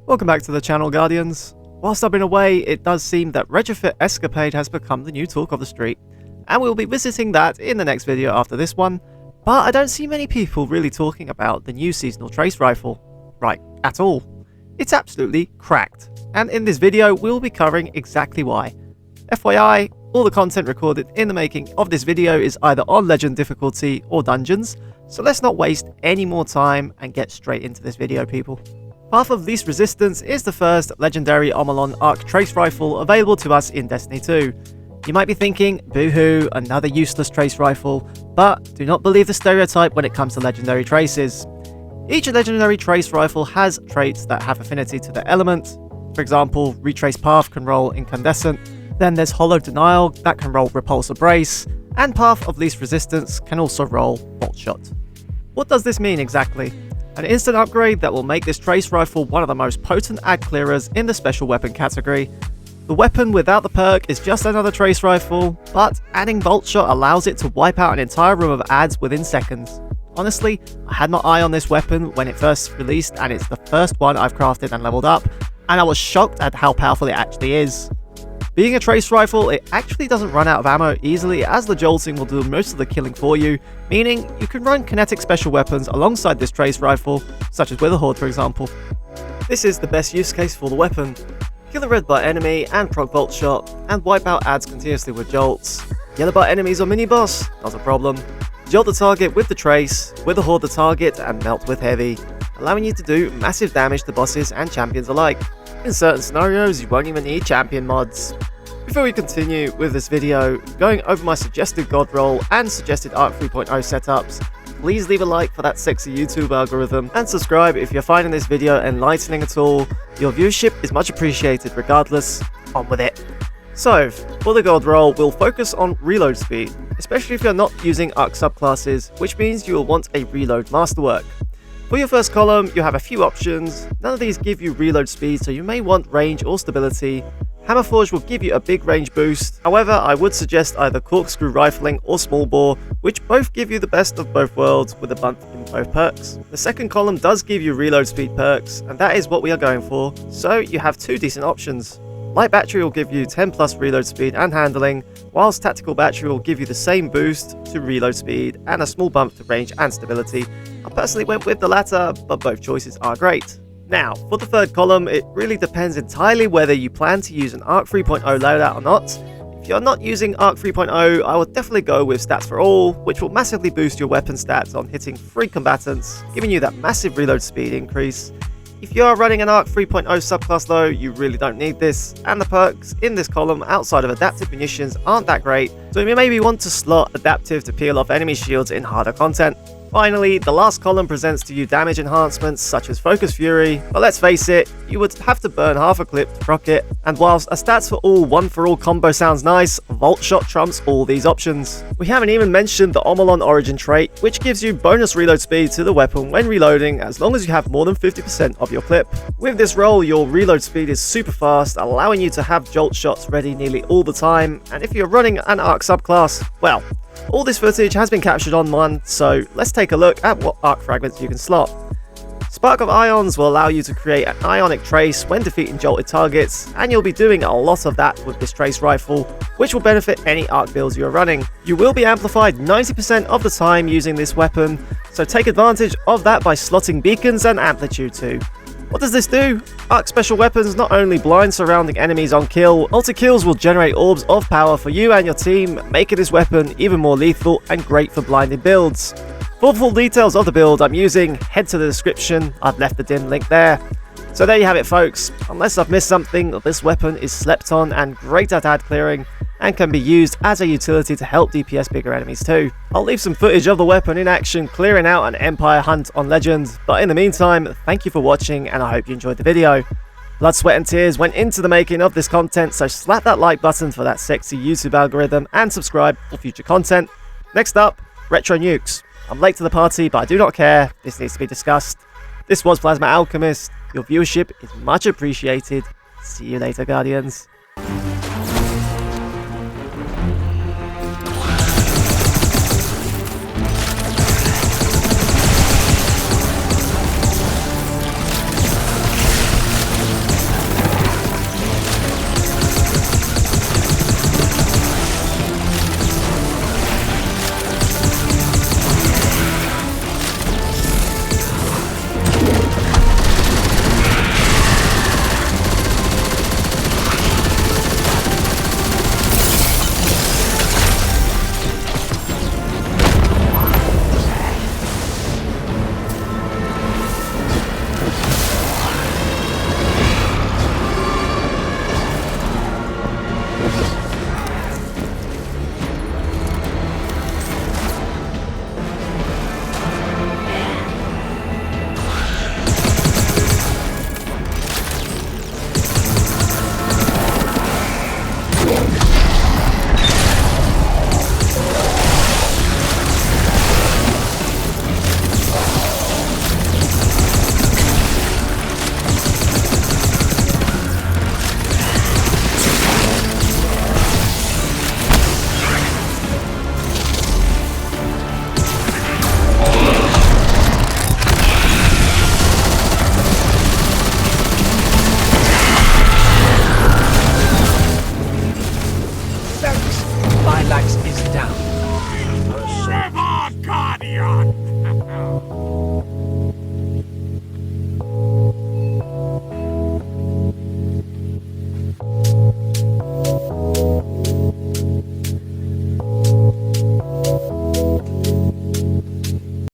Welcome back to the channel, Guardians. Whilst I've been away, it does seem that Retrofit Escapade has become the new talk of the street, and we'll be visiting that in the next video after this one, but I don't see many people really talking about the new seasonal trace rifle. Right, at all. It's absolutely cracked, and in this video we'll be covering exactly why. FYI, all the content recorded in the making of this video is either on Legend difficulty or Dungeons, so let's not waste any more time and get straight into this video, people. Path of Least Resistance is the first legendary omolon arc trace rifle available to us in Destiny 2. You might be thinking, boo-hoo, another useless trace rifle, but do not believe the stereotype when it comes to legendary traces. Each legendary trace rifle has traits that have affinity to the element. For example, Retrace Path can roll Incandescent, then there's Hollow Denial that can roll Repulsor Brace, and Path of Least Resistance can also roll Bolt Shot. What does this mean exactly? An instant upgrade that will make this trace rifle one of the most potent ad clearers in the special weapon category. The weapon without the perk is just another trace rifle, but adding Bolt Shot allows it to wipe out an entire room of ads within seconds. Honestly, I had my eye on this weapon when it first released, and it's the first one I've crafted and leveled up, and I was shocked at how powerful it actually is. Being a trace rifle, it actually doesn't run out of ammo easily, as the jolting will do most of the killing for you, meaning you can run kinetic special weapons alongside this trace rifle, such as Witherhoard for example. This is the best use case for the weapon. Kill a red bar enemy and proc Bolt Shot, and wipe out ads continuously with jolts. Yellow bar enemies or mini-boss? Not a problem. Jolt the target with the trace, Witherhoard the target, and melt with heavy, allowing you to do massive damage to bosses and champions alike. In certain scenarios, you won't even need champion mods. Before we continue with this video, going over my suggested god roll and suggested Arc 3.0 setups, please leave a like for that sexy YouTube algorithm, and subscribe if you're finding this video enlightening at all. Your viewership is much appreciated regardless. On with it. So, for the god roll, we'll focus on reload speed, especially if you're not using Arc subclasses, which means you will want a reload masterwork. For your first column, you have a few options. None of these give you reload speed, so you may want range or stability. Hammerforge will give you a big range boost, however I would suggest either corkscrew rifling or small bore, which both give you the best of both worlds with a bump in both perks. The second column does give you reload speed perks, and that is what we are going for, so you have two decent options. Light Battery will give you 10 plus reload speed and handling, whilst Tactical Battery will give you the same boost to reload speed and a small bump to range and stability. I personally went with the latter, but both choices are great. Now, for the third column, it really depends entirely whether you plan to use an Arc 3.0 loadout or not. If you're not using Arc 3.0, I would definitely go with Stats for All, which will massively boost your weapon stats on hitting free combatants, giving you that massive reload speed increase. If you are running an Arc 3.0 subclass though, you really don't need this, and the perks in this column outside of adaptive munitions aren't that great, so you maybe want to slot adaptive to peel off enemy shields in harder content. Finally, the last column presents to you damage enhancements such as Focus Fury, but let's face it, you would have to burn half a clip to proc it, and whilst a Stats for All, One for All combo sounds nice, Bolt Shot trumps all these options. We haven't even mentioned the Omolon origin trait, which gives you bonus reload speed to the weapon when reloading as long as you have more than 50% of your clip. With this roll, your reload speed is super fast, allowing you to have jolt shots ready nearly all the time, and if you're running an Arc subclass, well, all this footage has been captured on one, so let's take a look at what arc fragments you can slot. Spark of Ions will allow you to create an ionic trace when defeating jolted targets, and you'll be doing a lot of that with this trace rifle, which will benefit any arc builds you are running. You will be amplified 90% of the time using this weapon, so take advantage of that by slotting beacons and amplitude too. What does this do? Arc special weapons not only blind surrounding enemies on kill, multi-kills will generate orbs of power for you and your team, making this weapon even more lethal and great for blinded builds. For full details of the build I'm using, head to the description, I've left the dim link there. So there you have it folks, unless I've missed something, this weapon is slept on and great at ad clearing, and can be used as a utility to help DPS bigger enemies too. I'll leave some footage of the weapon in action clearing out an Empire hunt on Legend, but in the meantime, thank you for watching and I hope you enjoyed the video. Blood, sweat and tears went into the making of this content, so slap that like button for that sexy YouTube algorithm and subscribe for future content. Next up, Retro Nukes. I'm late to the party, but I do not care, this needs to be discussed. This was Plasma Alchemist, your viewership is much appreciated. See you later, Guardians.